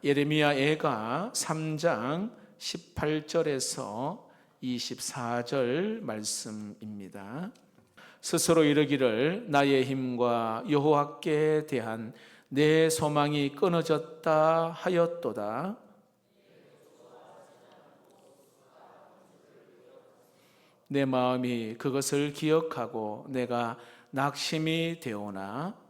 예레미야애가 3장 18절에서 24절 말씀입니다. 스스로 이르기를 나의 힘과 여호와께 대한 내 소망이 끊어졌다 하였도다. 내 마음이 그것을 기억하고 내가 낙심이 되오나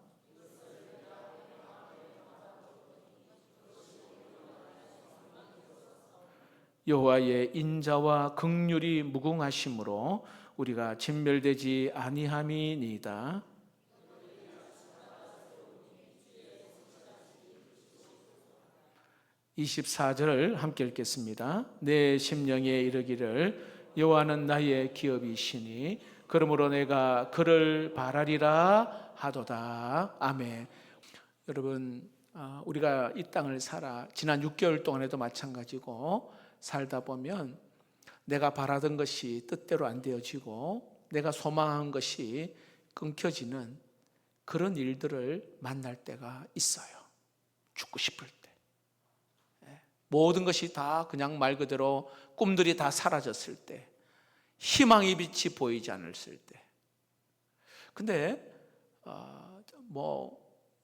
여호와의 인자와 긍휼이 무궁하심으로 우리가 진멸되지 아니함이니이다. 24절을 함께 읽겠습니다. 내 심령에 이르기를 여호와는 나의 기업이시니 그러므로 내가 그를 바라리라 하도다. 아멘. 여러분, 우리가 이 땅을 살아 지난 6개월 동안에도 마찬가지고 살다 보면 내가 바라던 것이 뜻대로 안 되어지고 내가 소망한 것이 끊겨지는 그런 일들을 만날 때가 있어요. 죽고 싶을 때. 모든 것이 다 그냥 말 그대로 꿈들이 다 사라졌을 때, 희망의 빛이 보이지 않았을 때. 근데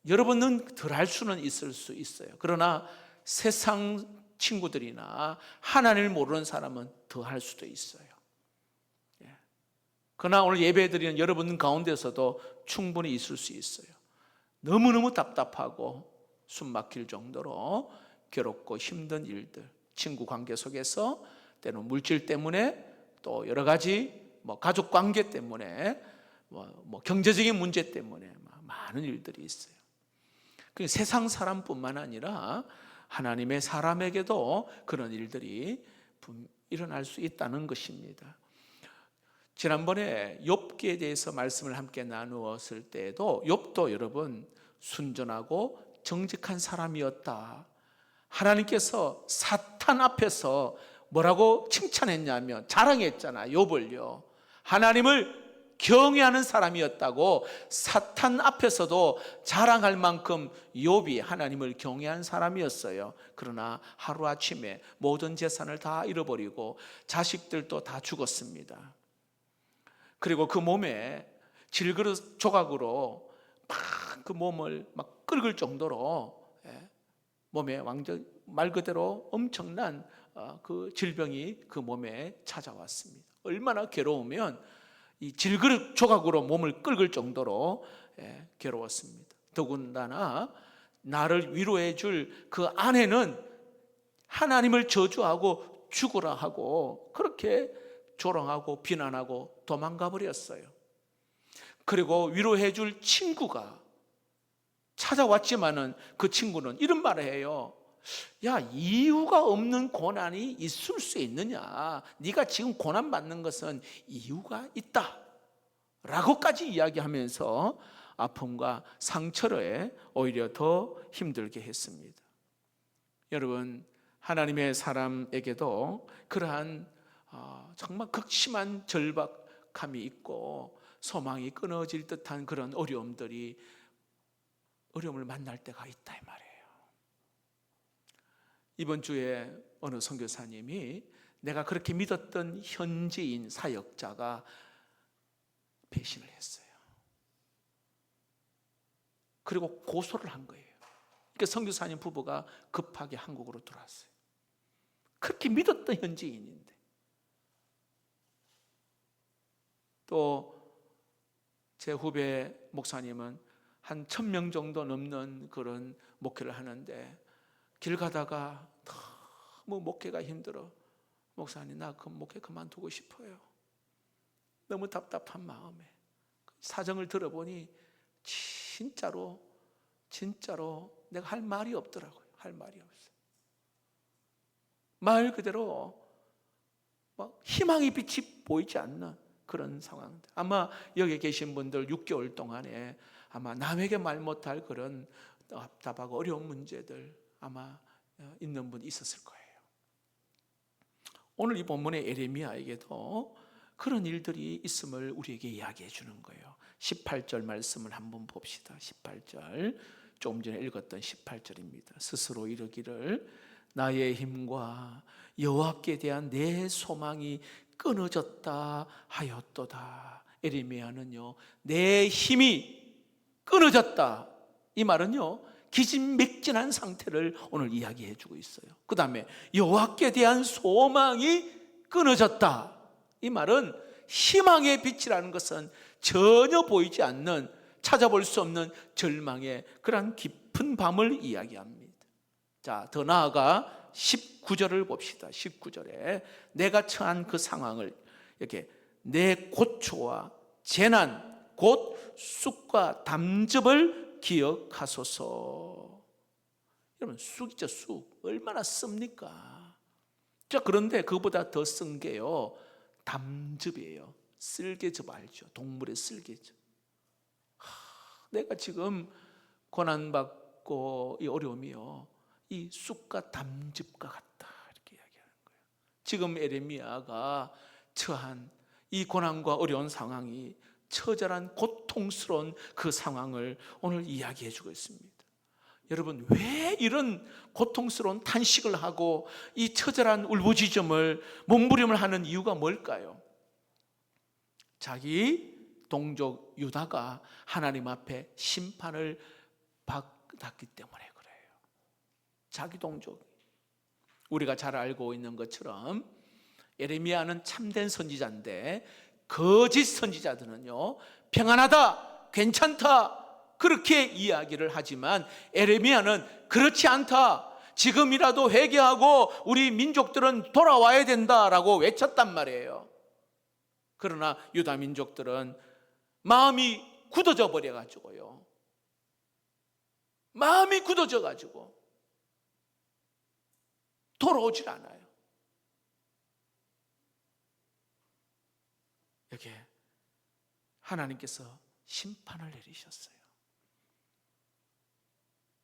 여러분은 덜 할 수는 있을 수 있어요. 그러나 세상 친구들이나 하나님을 모르는 사람은 더 할 수도 있어요. 그러나 오늘 예배드리는 여러분 가운데서도 충분히 있을 수 있어요. 너무너무 답답하고 숨 막힐 정도로 괴롭고 힘든 일들, 친구 관계 속에서 때로는 물질 때문에 또 여러 가지 가족 관계 때문에 경제적인 문제 때문에 많은 일들이 있어요. 세상 사람뿐만 아니라 하나님의 사람에게도 그런 일들이 일어날 수 있다는 것입니다. 지난번에 욥기에 대해서 말씀을 함께 나누었을 때에도 욥도 여러분 순전하고 정직한 사람이었다. 하나님께서 사탄 앞에서 뭐라고 칭찬했냐면 자랑했잖아. 욥을요. 하나님을 경외하는 사람이었다고 사탄 앞에서도 자랑할 만큼 욥이 하나님을 경외한 사람이었어요. 그러나 하루아침에 모든 재산을 다 잃어버리고 자식들도 다 죽었습니다. 그리고 그 몸에 질그릇 조각으로 막 그 몸을 막 긁을 정도로 몸에 완전 말 그대로 엄청난 그 질병이 그 몸에 찾아왔습니다. 얼마나 괴로우면 이 질그릇 조각으로 몸을 긁을 정도로 괴로웠습니다. 더군다나 나를 위로해 줄 그 아내는 하나님을 저주하고 죽으라 하고 그렇게 조롱하고 비난하고 도망가 버렸어요. 그리고 위로해 줄 친구가 찾아왔지만은 그 친구는 이런 말을 해요. 야, 이유가 없는 고난이 있을 수 있느냐? 네가 지금 고난 받는 것은 이유가 있다 라고까지 이야기하면서 아픔과 상처를 오히려 더 힘들게 했습니다. 여러분, 하나님의 사람에게도 그러한 정말 극심한 절박함이 있고 소망이 끊어질 듯한 그런 어려움을 만날 때가 있다 이 말이에요. 이번 주에 어느 선교사님이 내가 그렇게 믿었던 현지인 사역자가 배신을 했어요. 그리고 고소를 한 거예요. 그러니까 선교사님 부부가 급하게 한국으로 들어왔어요. 그렇게 믿었던 현지인인데. 또 제 후배 목사님은 한 1,000명 정도 넘는 그런 목회를 하는데 길 가다가 너무 목회가 힘들어. 목사님, 나 그 목회 그만두고 싶어요. 너무 답답한 마음에. 사정을 들어보니 진짜로 내가 할 말이 없더라고요. 할 말이 없어요. 말 그대로 희망의 빛이 보이지 않는 그런 상황들. 아마 여기 계신 분들 6개월 동안에 아마 남에게 말 못할 그런 답답하고 어려운 문제들 아마 있는 분 있었을 거예요. 오늘 이 본문의 예레미야에게도 그런 일들이 있음을 우리에게 이야기해 주는 거예요. 18절 말씀을 한번 봅시다. 18절 조금 전에 읽었던 18절입니다. 스스로 이르기를 나의 힘과 여호와께 대한 내 소망이 끊어졌다 하였도다. 에레미야는요, 내 힘이 끊어졌다, 이 말은요 기진맥진한 상태를 오늘 이야기해 주고 있어요. 그 다음에 여호와께 대한 소망이 끊어졌다, 이 말은 희망의 빛이라는 것은 전혀 보이지 않는, 찾아볼 수 없는 절망의 그런 깊은 밤을 이야기합니다. 자, 더 나아가 19절을 봅시다. 19절에 내가 처한 그 상황을 이렇게 내 고초와 재난 곧 쑥과 담즙을 기억하소서. 여러분, 쑥이죠, 쑥. 얼마나 씁니까? 자, 그런데 그보다 더 쓴 게요, 담즙이에요. 쓸개즙 알죠? 동물의 쓸개즙. 내가 지금 고난받고 이 어려움이요, 이 쑥과 담즙과 같다, 이렇게 이야기하는 거예요. 지금 에레미야가 처한 이 고난과 어려운 상황이 처절한 고통스러운 그 상황을 오늘 이야기해 주고 있습니다. 여러분, 왜 이런 고통스러운 탄식을 하고 이 처절한 울부짖음을 몸부림을 하는 이유가 뭘까요? 자기 동족 유다가 하나님 앞에 심판을 받았기 때문에 그래요. 자기 동족, 우리가 잘 알고 있는 것처럼 에레미야는 참된 선지자인데 거짓 선지자들은요, 평안하다, 괜찮다, 그렇게 이야기를 하지만 에레미야는 그렇지 않다, 지금이라도 회개하고 우리 민족들은 돌아와야 된다라고 외쳤단 말이에요. 그러나 유다 민족들은 마음이 굳어져 버려가지고요, 마음이 굳어져 가지고 돌아오질 않아요. 여기에 하나님께서 심판을 내리셨어요.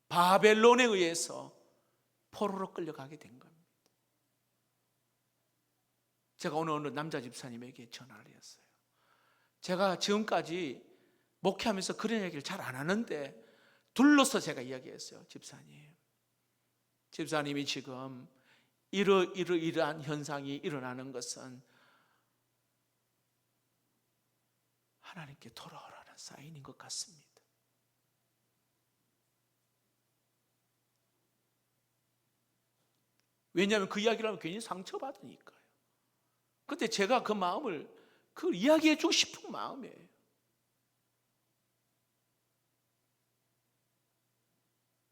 바벨론에 의해서 포로로 끌려가게 된 겁니다. 제가 오늘 어느 남자 집사님에게 전화를 했어요. 제가 지금까지 목회하면서 그런 얘기를 잘 안 하는데 둘러서 제가 이야기했어요. 집사님이 지금 이러한 현상이 일어나는 것은 하나님께 돌아오라는 사인인 것 같습니다. 왜냐하면 그 이야기를 하면 괜히 상처받으니까요. 근데 제가 그 마음을 이야기해 주고 싶은 마음이에요.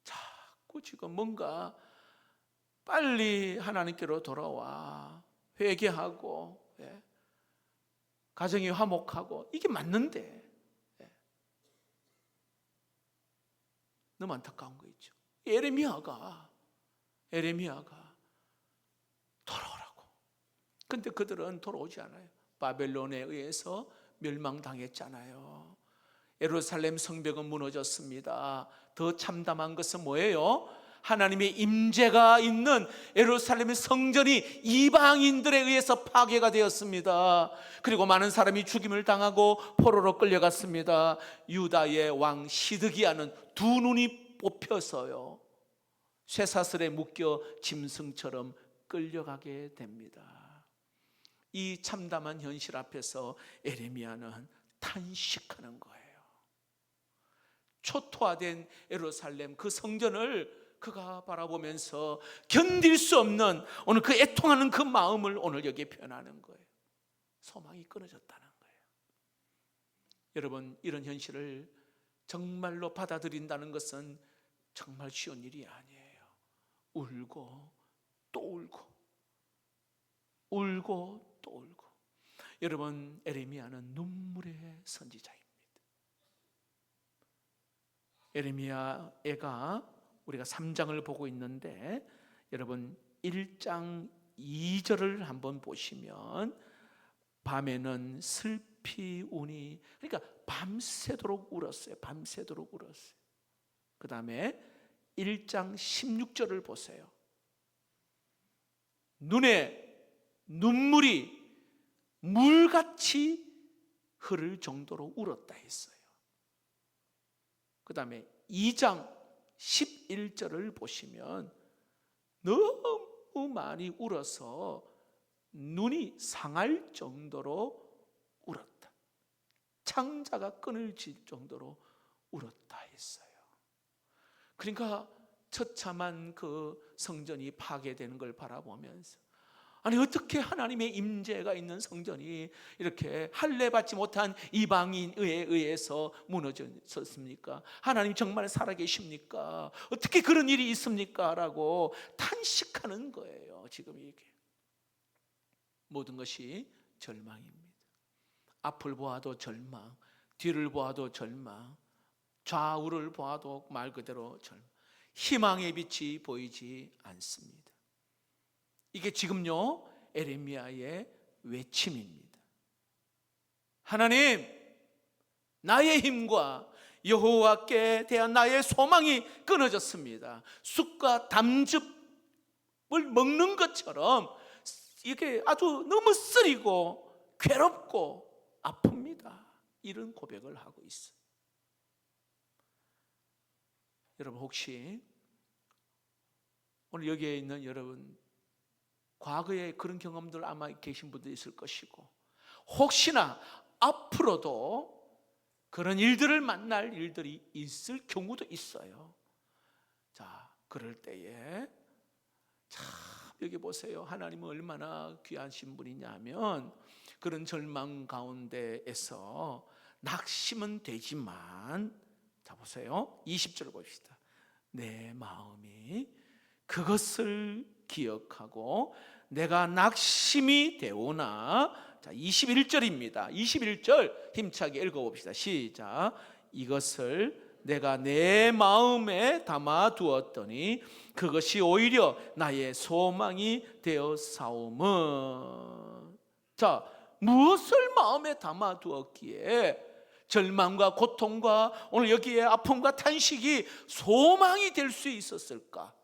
자꾸 지금 뭔가 빨리 하나님께로 돌아와 회개하고, 가정이 화목하고, 이게 맞는데 너무 안타까운 거 있죠. 에레미야가 돌아오라고. 근데 그들은 돌아오지 않아요. 바벨론에 의해서 멸망당했잖아요. 예루살렘 성벽은 무너졌습니다. 더 참담한 것은 뭐예요? 하나님의 임재가 있는 예루살렘의 성전이 이방인들에 의해서 파괴가 되었습니다. 그리고 많은 사람이 죽임을 당하고 포로로 끌려갔습니다. 유다의 왕 시드기야는 두 눈이 뽑혀서요, 쇠사슬에 묶여 짐승처럼 끌려가게 됩니다. 이 참담한 현실 앞에서 에레미야는 탄식하는 거예요. 초토화된 예루살렘 그 성전을 그가 바라보면서 견딜 수 없는 오늘 그 애통하는 그 마음을 오늘 여기에 표현하는 거예요. 소망이 끊어졌다는 거예요. 여러분, 이런 현실을 정말로 받아들인다는 것은 정말 쉬운 일이 아니에요. 울고 또 울고, 울고 또 울고. 여러분, 에레미야는 눈물의 선지자입니다. 에레미야가 우리가 3장을 보고 있는데, 여러분 1장 2절을 한번 보시면 밤에는 슬피 우니, 그러니까 밤새도록 울었어요. 밤새도록 울었어요. 그 다음에 1장 16절을 보세요. 눈에 눈물이 물같이 흐를 정도로 울었다 했어요. 그 다음에 2장 11절을 보시면 너무 많이 울어서 눈이 상할 정도로 울었다. 창자가 끊어질 정도로 울었다 했어요. 그러니까 처참한 그 성전이 파괴되는 걸 바라보면서, 아니 어떻게 하나님의 임재가 있는 성전이 이렇게 할례받지 못한 이방인에 의해서 무너졌습니까? 하나님 정말 살아계십니까? 어떻게 그런 일이 있습니까? 라고 탄식하는 거예요. 지금 이게 모든 것이 절망입니다. 앞을 보아도 절망, 뒤를 보아도 절망, 좌우를 보아도 말 그대로 절망, 희망의 빛이 보이지 않습니다. 이게 지금요 에레미야의 외침입니다. 하나님, 나의 힘과 여호와께 대한 나의 소망이 끊어졌습니다. 쑥과 담즙을 먹는 것처럼 이게 아주 너무 쓰리고 괴롭고 아픕니다. 이런 고백을 하고 있어요. 여러분, 혹시 오늘 여기에 있는 여러분, 과거에 그런 경험들 아마 계신 분도 있을 것이고, 혹시나 앞으로도 그런 일들을 만날 일들이 있을 경우도 있어요. 자, 그럴 때에 참 여기 보세요. 하나님은 얼마나 귀하신 분이냐면, 그런 절망 가운데에서 낙심은 되지만, 자 보세요, 20절 봅시다. 내 마음이 그것을 기억하고 내가 낙심이 되오나, 자 21절입니다. 21절 힘차게 읽어봅시다. 시작. 이것을 내가 내 마음에 담아 두었더니 그것이 오히려 나의 소망이 되어 사옴은. 자, 무엇을 마음에 담아 두었기에 절망과 고통과 오늘 여기에 아픔과 탄식이 소망이 될 수 있었을까?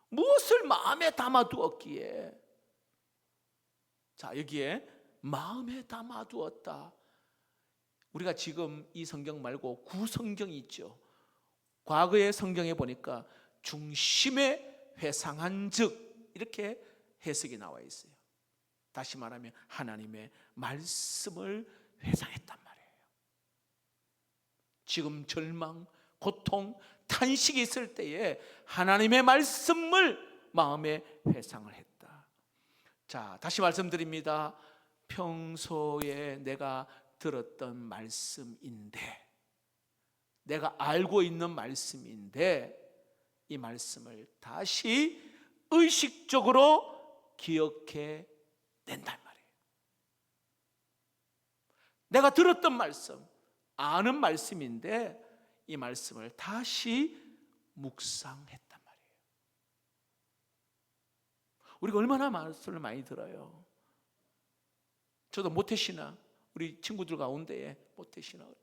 무엇을 마음에 담아 두었기에? 자, 여기에 마음에 담아 두었다. 우리가 지금 이 성경 말고 구성경이 있죠. 과거의 성경에 보니까 중심에 회상한 즉 이렇게 해석이 나와 있어요. 다시 말하면 하나님의 말씀을 회상했단 말이에요. 지금 절망, 고통, 탄식이 있을 때에 하나님의 말씀을 마음에 회상을 했다. 자, 다시 말씀드립니다. 평소에 내가 들었던 말씀인데, 내가 알고 있는 말씀인데, 이 말씀을 다시 의식적으로 기억해 낸단 말이에요. 내가 들었던 말씀, 아는 말씀인데 이 말씀을 다시 묵상했단 말이에요. 우리가 얼마나 말씀을 많이 들어요. 저도 모태신앙, 우리 친구들 가운데에 모태신앙.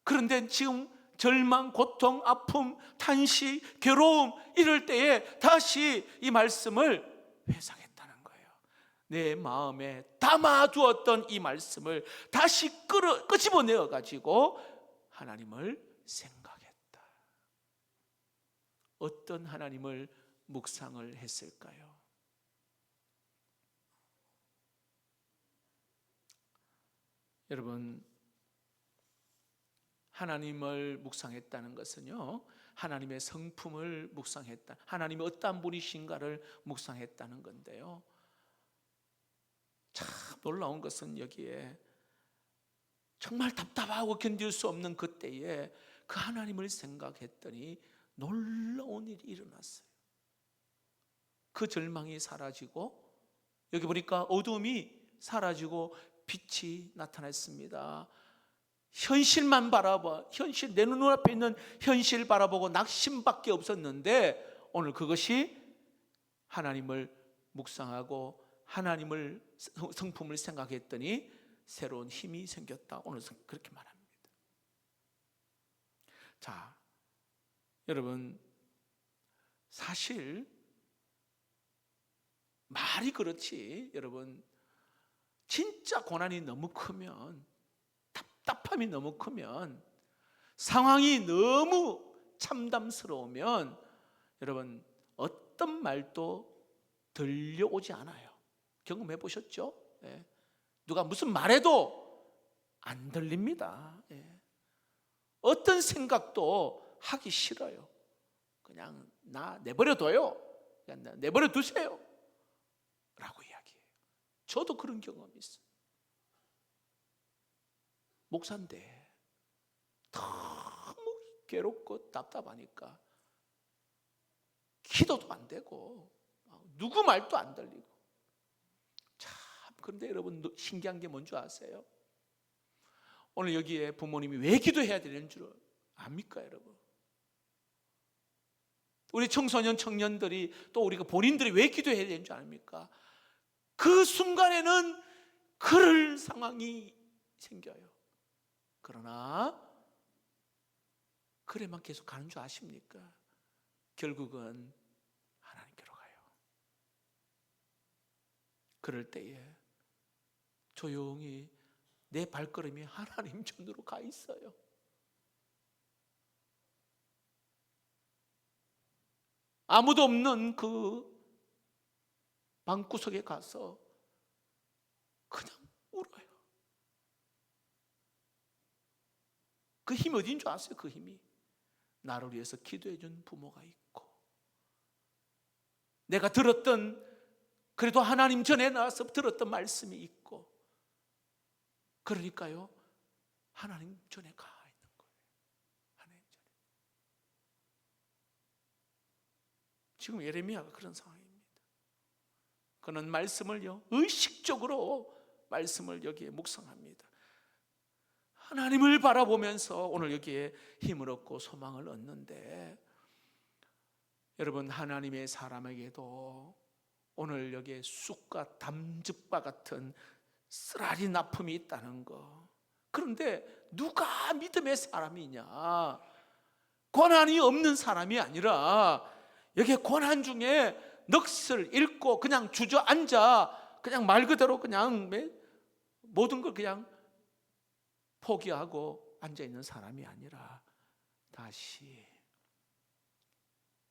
그런데 지금 절망, 고통, 아픔, 탄식, 괴로움 이럴 때에 다시 이 말씀을 회상했다는 거예요. 내 마음에 담아두었던 이 말씀을 다시 끄집어내어 가지고 하나님을 생각했다. 어떤 하나님을 묵상을 했을까요? 여러분, 하나님을 묵상했다는 것은요, 하나님의 성품을 묵상했다, 하나님이 어떠한 분이신가를 묵상했다는 건데요, 참 놀라운 것은 여기에 정말 답답하고 견딜 수 없는 그때에 그 하나님을 생각했더니 놀라운 일이 일어났어요. 그 절망이 사라지고, 여기 보니까 어둠이 사라지고 빛이 나타났습니다. 현실만 바라봐, 현실, 내 눈앞에 있는 현실 바라보고 낙심밖에 없었는데 오늘 그것이 하나님을 묵상하고 하나님을 성품을 생각했더니 새로운 힘이 생겼다. 오늘 그렇게 말합니다. 자, 여러분, 사실 말이 그렇지, 여러분, 진짜 고난이 너무 크면, 답답함이 너무 크면, 상황이 너무 참담스러우면 여러분 어떤 말도 들려오지 않아요. 경험해 보셨죠? 예. 누가 무슨 말해도 안 들립니다. 예. 어떤 생각도 하기 싫어요. 그냥 나 내버려둬요. 그냥 내버려 두세요 라고 이야기해요. 저도 그런 경험이 있어요. 목사인데 너무 괴롭고 답답하니까 기도도 안 되고 누구 말도 안 들리고. 참, 그런데 여러분 신기한 게 뭔지 아세요? 오늘 여기에 부모님이 왜 기도해야 되는 줄 압니까, 여러분? 우리 청소년 청년들이 또 우리가 본인들이 왜 기도해야 되는 줄 압니까? 그 순간에는 그럴 상황이 생겨요. 그러나 그래만 계속 가는 줄 아십니까? 결국은 하나님께로 가요. 그럴 때에 조용히 내 발걸음이 하나님 전으로 가 있어요. 아무도 없는 그 방구석에 가서 그냥 울어요. 그 힘이 어딘 줄 아세요? 그 힘이 나를 위해서 기도해 준 부모가 있고, 내가 들었던, 그래도 하나님 전에 나와서 들었던 말씀이 있고, 그러니까요 하나님 전에 가 있는 거예요. 하나님 전에. 지금 예레미야가 그런 상황입니다. 그는 말씀을요 의식적으로 말씀을 여기에 묵상합니다. 하나님을 바라보면서 오늘 여기에 힘을 얻고 소망을 얻는데, 여러분 하나님의 사람에게도 오늘 여기에 쑥과 담즙과 같은 쓰라린 아픔이 있다는 거. 그런데 누가 믿음의 사람이냐? 고난이 없는 사람이 아니라 여기에 고난 중에 넋을 잃고 그냥 주저앉아 그냥 말 그대로 그냥 모든 걸 그냥 포기하고 앉아있는 사람이 아니라 다시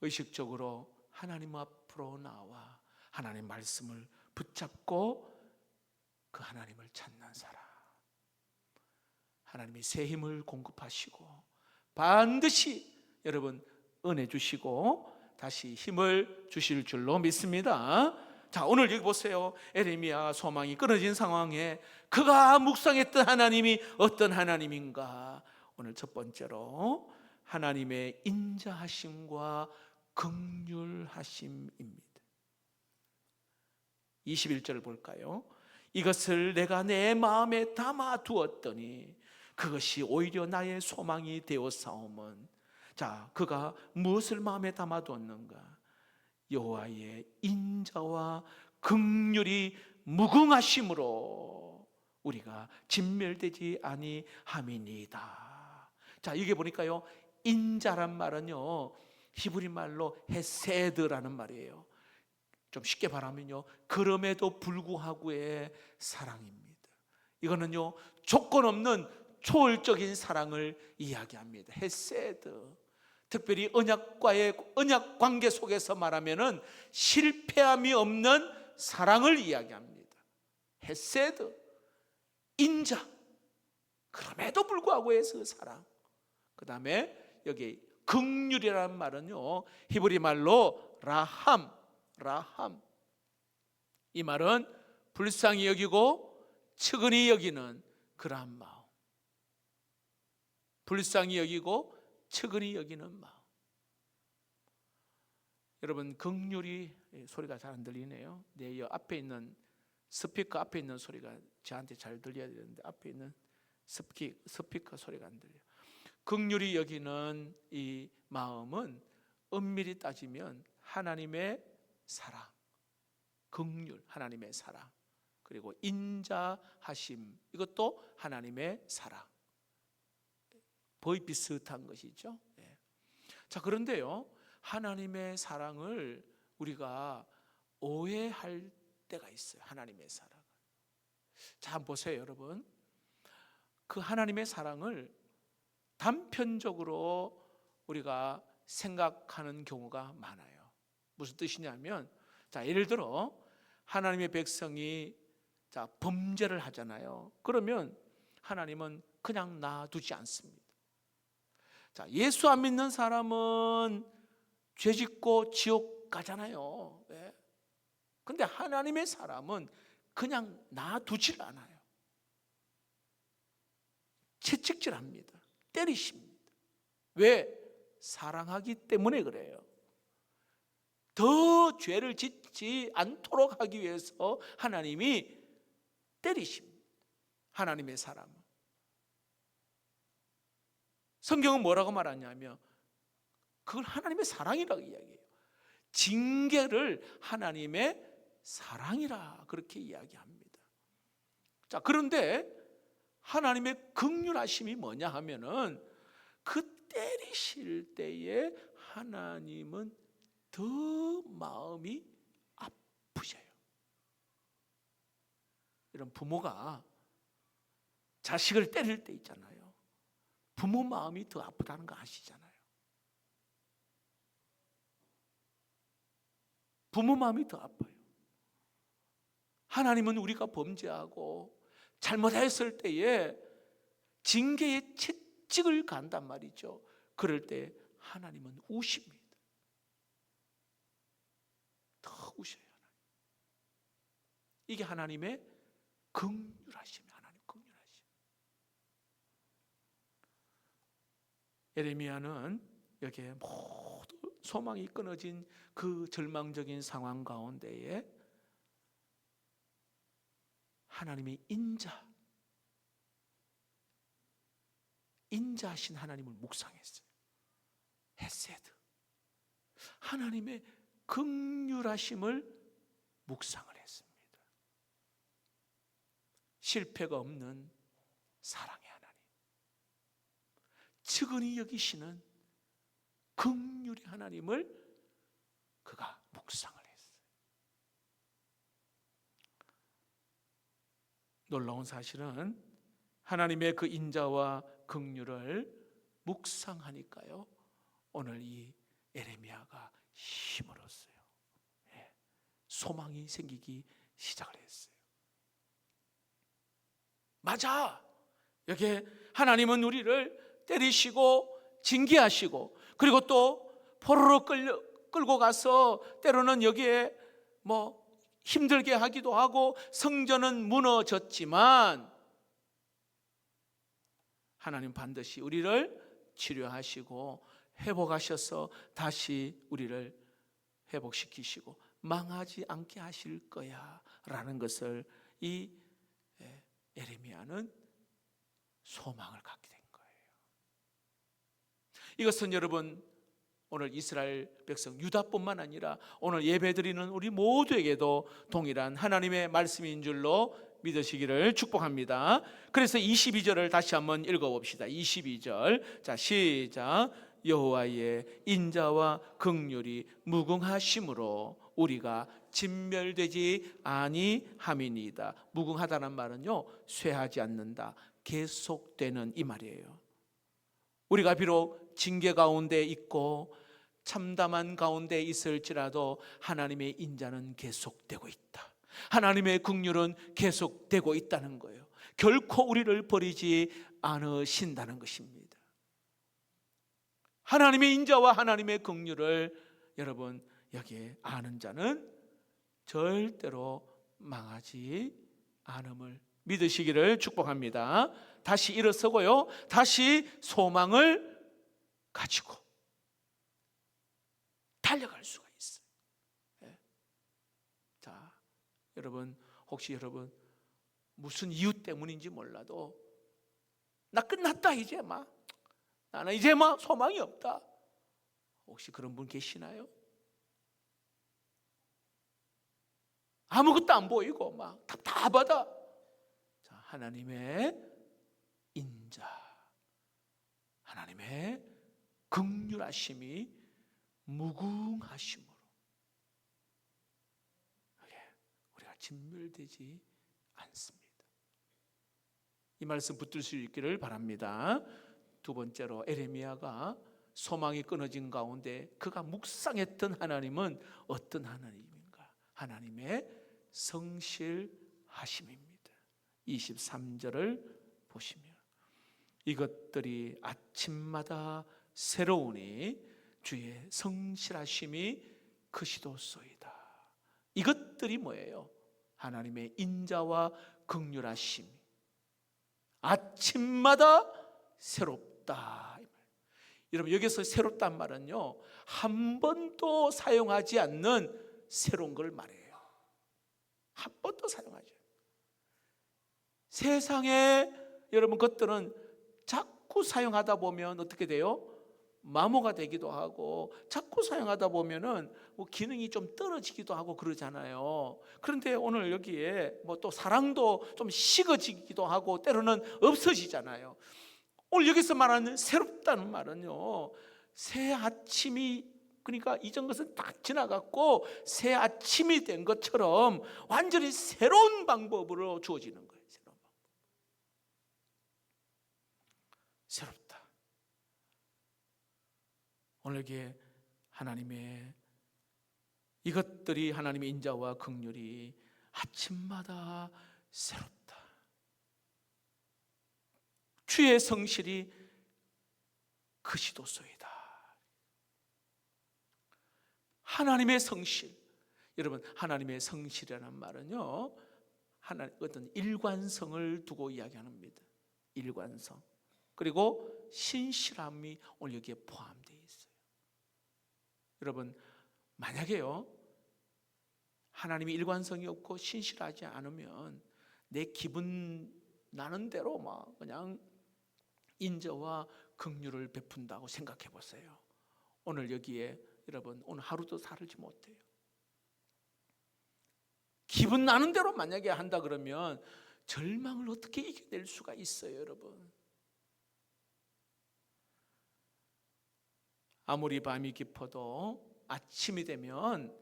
의식적으로 하나님 앞으로 나와 하나님 말씀을 붙잡고 그 하나님을 찾는 사람. 하나님이 새 힘을 공급하시고 반드시 여러분 은혜 주시고 다시 힘을 주실 줄로 믿습니다. 자, 오늘 여기 보세요. 예레미야 소망이 끊어진 상황에 그가 묵상했던 하나님이 어떤 하나님인가? 오늘 첫 번째로 하나님의 인자하심과 긍휼하심입니다. 21절을 볼까요? 이것을 내가 내 마음에 담아 두었더니 그것이 오히려 나의 소망이 되었사오면. 자, 그가 무엇을 마음에 담아 두었는가? 여호와의 인자와 긍휼이 무궁하심으로 우리가 진멸되지 아니함이니이다. 자, 이게 보니까요 인자란 말은요 히브리 말로 헤세드라는 말이에요. 좀 쉽게 말하면요 그럼에도 불구하고의 사랑입니다. 이거는요 조건 없는 초월적인 사랑을 이야기합니다. 헤세드. 특별히 언약과의 언약 관계 속에서 말하면은 실패함이 없는 사랑을 이야기합니다. 헤세드, 인자. 그럼에도 불구하고의 그 사랑. 그 다음에 여기 긍휼이라는 말은요 히브리 말로 라함. 이 말은 불쌍히 여기고 측은히 여기는 그러한 마음. 불쌍히 여기고 측은히 여기는 마음. 여러분 긍휼이 소리가 잘 안 들리네요. 내 앞에 있는 스피커 앞에 있는 소리가 저한테 잘 들려야 되는데 앞에 있는 스피커 소리가 안 들려요. 긍휼히 여기는 이 마음은 엄밀히 따지면 하나님의 사랑, 긍휼, 하나님의 사랑, 그리고 인자하심, 이것도 하나님의 사랑. 거의 비슷한 것이죠. 자, 그런데요 하나님의 사랑을 우리가 오해할 때가 있어요. 하나님의 사랑을. 자, 한번 보세요 여러분. 그 하나님의 사랑을 단편적으로 우리가 생각하는 경우가 많아요. 무슨 뜻이냐면, 자, 예를 들어 하나님의 백성이 범죄를 하잖아요. 그러면 하나님은 그냥 놔두지 않습니다. 자, 예수 안 믿는 사람은 죄 짓고 지옥 가잖아요. 네. 근데 하나님의 사람은 그냥 놔두질 않아요. 채찍질합니다. 때리십니다. 왜? 사랑하기 때문에 그래요. 더 죄를 짓지 않도록 하기 위해서 하나님이 때리십니다. 하나님의 사람은. 성경은 뭐라고 말하냐면 그걸 하나님의 사랑이라고 이야기해요. 징계를 하나님의 사랑이라 그렇게 이야기합니다. 자, 그런데 하나님의 긍휼하심이 뭐냐 하면은 그 때리실 때에 하나님은 더 마음이 아프셔요. 이런 부모가 자식을 때릴 때 있잖아요. 부모 마음이 더 아프다는 거 아시잖아요. 부모 마음이 더 아파요. 하나님은 우리가 범죄하고 잘못했을 때에 징계의 채찍을 간단 말이죠. 그럴 때 하나님은 우십니다. 더 우셔요. 하나님. 이게 하나님의 긍휼하심이에요. 하나님 긍휼하심. 예레미야는 여기에 모두 소망이 끊어진 그 절망적인 상황 가운데에 하나님의 인자하신 하나님을 묵상했어요. 헤세드, 하나님의 긍휼하심을 묵상을 했습니다. 실패가 없는 사랑의 하나님, 측은히 여기시는 긍휼의 하나님을 그가 묵상을 했어요. 놀라운 사실은 하나님의 그 인자와 긍휼을 묵상하니까요, 오늘 이 예레미야가 힘을 얻었어요. 소망이 생기기 시작을 했어요. 맞아. 여기에 하나님은 우리를 때리시고 징계하시고, 그리고 또 포로로 끌고 가서 때로는 여기에 힘들게 하기도 하고 성전은 무너졌지만 하나님 반드시 우리를 치료하시고 회복하셔서 다시 우리를 회복시키시고 망하지 않게 하실 거야 라는 것을 이 예레미야는 소망을 갖게 된 거예요. 이것은 여러분, 오늘 이스라엘 백성 유다뿐만 아니라 오늘 예배드리는 우리 모두에게도 동일한 하나님의 말씀인 줄로 믿으시기를 축복합니다. 그래서 22절을 다시 한번 읽어봅시다. 22절, 자, 시작. 여호와의 인자와 긍휼이 무궁하심으로 우리가 진멸되지 아니함이니이다. 무궁하다는 말은요, 쇠하지 않는다, 계속되는 이 말이에요. 우리가 비록 징계 가운데 있고 참담한 가운데 있을지라도 하나님의 인자는 계속되고 있다. 하나님의 긍휼은 계속되고 있다는 거예요. 결코 우리를 버리지 않으신다는 것입니다. 하나님의 인자와 하나님의 긍휼을 여러분 여기에 아는 자는 절대로 망하지 않음을 믿으시기를 축복합니다. 다시 일어서고요, 다시 소망을 가지고 달려갈 수가 있어요. 자, 여러분, 혹시 여러분 무슨 이유 때문인지 몰라도 나 끝났다, 이제 나는 이제 소망이 없다, 혹시 그런 분 계시나요? 아무것도 안 보이고 답답하다. 자, 하나님의 인자, 하나님의 긍휼하심이 무궁하심으로 우리가 진멸되지 않습니다. 이 말씀 붙들 수 있기를 바랍니다. 두 번째로 예레미야가 소망이 끊어진 가운데 그가 묵상했던 하나님은 어떤 하나님인가? 하나님의 성실하심입니다. 23절을 보시면 이것들이 아침마다 새로우니 주의 성실하심이 크시도소이다. 이것들이 뭐예요? 하나님의 인자와 긍휼하심이 아침마다 새롭다. 여러분, 여기서 새롭단 말은요, 한 번도 사용하지 않는 새로운 걸 말해요. 한 번도 사용하지 않아요. 세상에 여러분 것들은 자꾸 사용하다 보면 어떻게 돼요? 마모가 되기도 하고, 자꾸 사용하다 보면은 뭐 기능이 좀 떨어지기도 하고 그러잖아요. 그런데 오늘 여기에 뭐 또 사랑도 좀 식어지기도 하고 때로는 없어지잖아요. 오늘 여기서 말하는 새롭다는 말은요, 새 아침이, 그러니까 이전 것은 딱 지나갔고 새 아침이 된 것처럼 완전히 새로운 방법으로 주어지는 거예요. 새로운 방법. 새롭다. 오늘 여기에 하나님의 이것들이 하나님의 인자와 긍휼이 아침마다 새롭다. 주의 성실이 크시도소이다. 하나님의 성실. 여러분, 하나님의 성실이라는 말은요, 어떤 일관성을 두고 이야기합니다. 일관성. 그리고 신실함이 오늘 여기에 포함되어 있어요. 여러분, 만약에요, 하나님이 일관성이 없고 신실하지 않으면 내 기분 나는 대로 막 그냥 인자와 긍휼을 베푼다고 생각해 보세요. 오늘 여기에 여러분, 오늘 하루도 살지 못해요. 기분 나는 대로 만약에 한다 그러면 절망을 어떻게 이겨낼 수가 있어요, 여러분? 아무리 밤이 깊어도 아침이 되면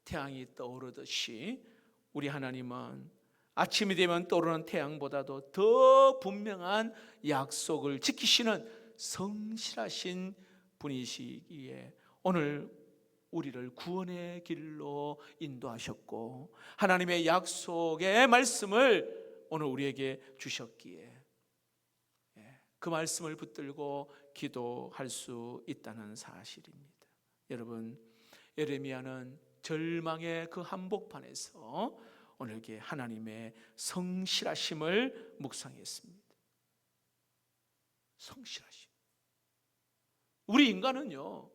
태양이 떠오르듯이 우리 하나님은 아침이 되면 떠오르는 태양보다도 더 분명한 약속을 지키시는 성실하신 분이시기에 오늘 우리를 구원의 길로 인도하셨고 하나님의 약속의 말씀을 오늘 우리에게 주셨기에 그 말씀을 붙들고 기도할 수 있다는 사실입니다. 여러분, 예레미야는 절망의 그 한복판에서 오늘 이렇게 하나님의 성실하심을 묵상했습니다. 성실하심. 우리 인간은요,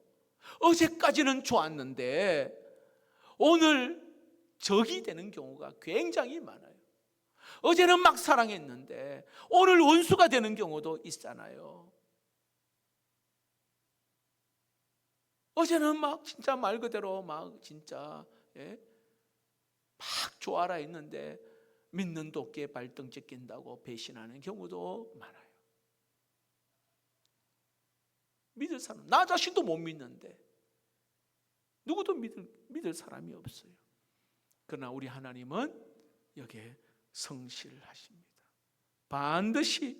어제까지는 좋았는데 오늘 적이 되는 경우가 굉장히 많아요. 어제는 막 사랑했는데 오늘 원수가 되는 경우도 있잖아요. 어제는 막 진짜 말 그대로 막 진짜 막 좋아라 했는데 믿는 도끼에 발등째 낀다고 배신하는 경우도 많아요. 믿을 사람, 나 자신도 못 믿는데 누구도 믿을 사람이 없어요. 그러나 우리 하나님은 여기에 성실하십니다. 반드시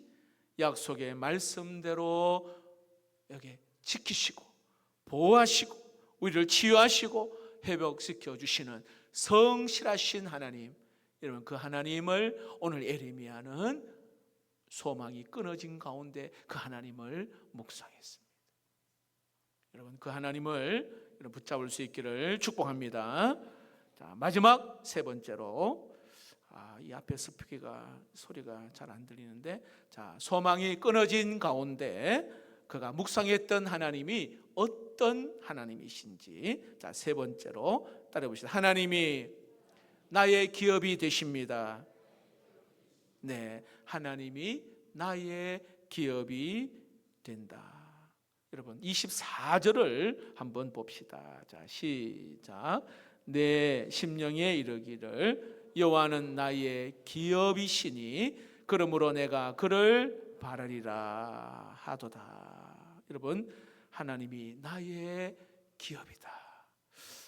약속의 말씀대로 여기 지키시고 보호하시고 우리를 치유하시고 회복시켜 주시는 성실하신 하나님, 여러분, 그 하나님을 오늘 예레미야는 소망이 끊어진 가운데 그 하나님을 묵상했습니다. 여러분, 그 하나님을 붙잡을 수 있기를 축복합니다. 자, 마지막 세 번째로, 이 앞에 스피커가 소리가 잘 안 들리는데, 자, 소망이 끊어진 가운데 그가 묵상했던 하나님이 어떤 하나님이신지, 자, 세 번째로 따라해 보시죠. 하나님이 나의 기업이 되십니다. 네, 하나님이 나의 기업이 된다. 여러분, 24절을 한번 봅시다. 자, 시작. 내 심령에 이르기를 여호와는 나의 기업이시니 그러므로 내가 그를 바라리라 하도다. 여러분, 하나님이 나의 기업이다.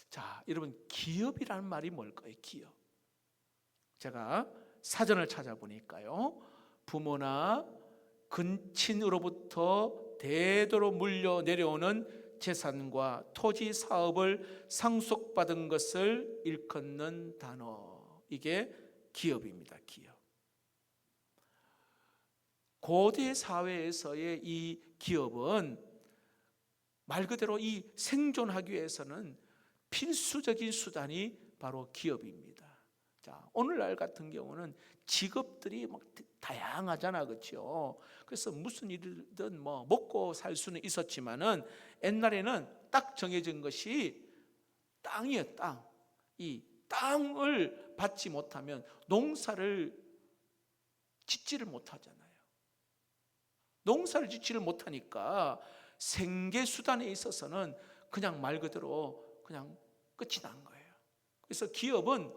자, 여러분, 기업이라는 말이 뭘까요? 기업. 제가 사전을 찾아보니까요, 부모나 근친으로부터 대대로 물려 내려오는 재산과 토지 사업을 상속받은 것을 일컫는 단어, 이게 기업입니다. 기업. 고대 사회에서의 이 기업은 말 그대로 이 생존하기 위해서는 필수적인 수단이 바로 기업입니다. 자, 오늘날 같은 경우는 직업들이 막 다양하잖아, 그렇죠? 그래서 무슨 일이든 뭐 먹고 살 수는 있었지만은 옛날에는 딱 정해진 것이 땅이에요, 땅. 이 땅을 받지 못하면 농사를 짓지를 못하잖아요. 농사를 짓지를 못하니까 생계 수단에 있어서는 그냥 말 그대로 그냥 끝이 난 거예요. 그래서 기업은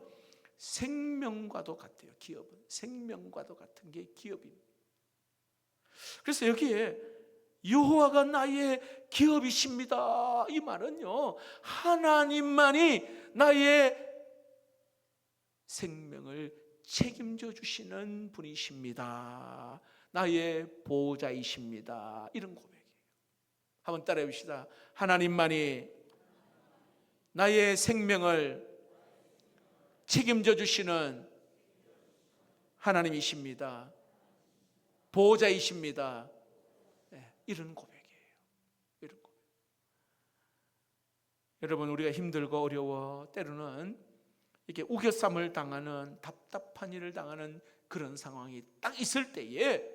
생명과도 같아요. 기업은 생명과도 같은 게 기업입니다. 그래서 여기에 여호와가 나의 기업이십니다, 이 말은요, 하나님만이 나의 생명을 책임져 주시는 분이십니다. 나의 보호자이십니다. 이런 고백이에요. 한번 따라해 봅시다. 하나님만이 나의 생명을 책임져 주시는 하나님이십니다. 보호자이십니다. 네, 이런 고백이에요. 이런 고백. 여러분, 우리가 힘들고 어려워 때로는 이렇게 우겨쌈을 당하는, 답답한 일을 당하는 그런 상황이 딱 있을 때에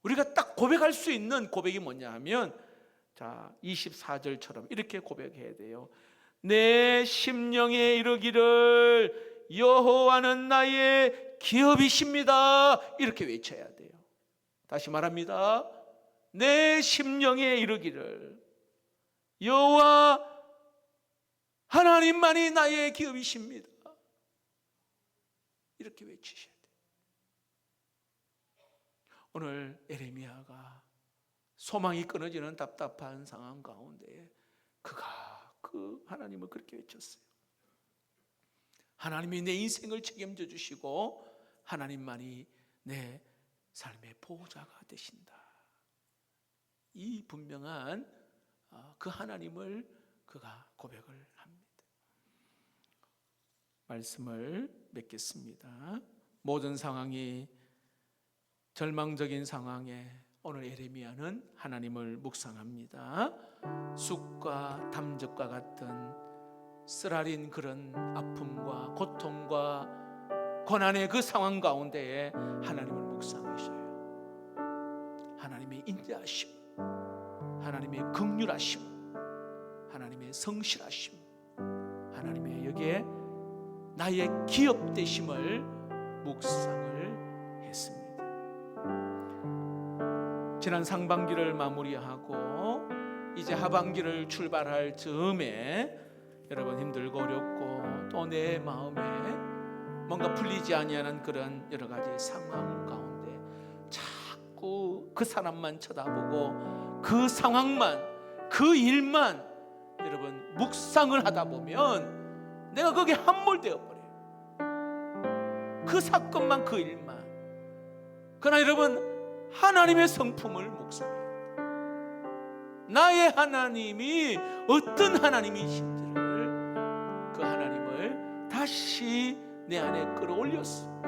우리가 딱 고백할 수 있는 고백이 뭐냐 하면, 자, 24절처럼 이렇게 고백해야 돼요. 내 심령에 이르기를 여호와는 나의 기업이십니다, 이렇게 외쳐야 돼요. 다시 말합니다. 내 심령에 이르기를 여호와 하나님만이 나의 기업이십니다, 이렇게 외치셔야 돼요. 오늘 에레미야가 소망이 끊어지는 답답한 상황 가운데 그가 그 하나님을 그렇게 외쳤어요. 하나님이 내 인생을 책임져 주시고 하나님만이 내 삶의 보호자가 되신다. 이 분명한 그 하나님을 그가 고백을 합니다. 말씀을 맺겠습니다. 모든 상황이 절망적인 상황에 오늘 에레미야는 하나님을 묵상합니다. 쑥과 담즙과 같은 쓰라린 그런 아픔과 고통과 고난의 그 상황 가운데에 하나님을 묵상하셔요. 하나님의 인자하심, 하나님의 긍휼하심, 하나님의 성실하심, 하나님의 여기에 나의 기업 되심을 묵상을 했습니다. 지난 상반기를 마무리하고 이제 하반기를 출발할 즈음에 여러분 힘들고 어렵고 또 내 마음에 뭔가 풀리지 아니하는 그런 여러 가지 상황 가운데 자꾸 그 사람만 쳐다보고 그 상황만, 그 일만 여러분 묵상을 하다 보면 내가 거기에 함몰되어 버려요. 그 사건만, 그 일만. 그러나 여러분, 하나님의 성품을 묵상해요. 나의 하나님이 어떤 하나님이신지를, 그 하나님을 다시 내 안에 끌어올렸어.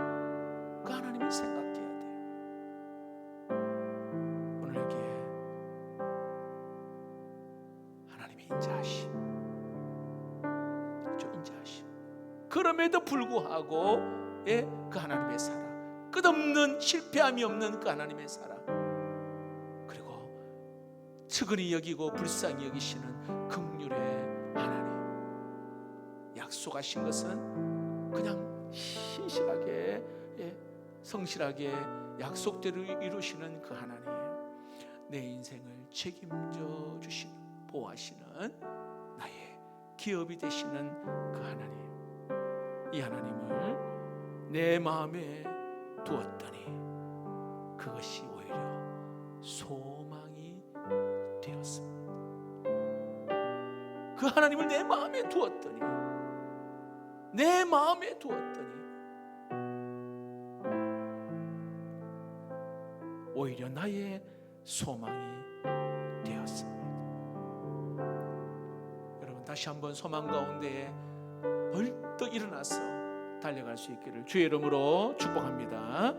그 하나님을 생각해야 돼요. 오늘 여기에 하나님의 인자하심, 그럼에도 불구하고 그 하나님의 사랑, 끝없는 실패함이 없는 그 하나님의 사랑, 그리고 측은히 여기고 불쌍히 여기시는 긍휼의 하나님, 약속하신 것은 그냥 신실하게 성실하게 약속대로 이루시는 그 하나님, 내 인생을 책임져 주시는, 보호하시는 나의 기업이 되시는 그 하나님, 이 하나님을 내 마음에 두었더니 그것이 오히려 소망이 되었습니다. 그 하나님을 내 마음에 두었더니, 내 마음에 두었더니 오히려 나의 소망이 다시 한번 소망 가운데 벌떡 일어나서 달려갈 수 있기를 주의 이름으로 축복합니다.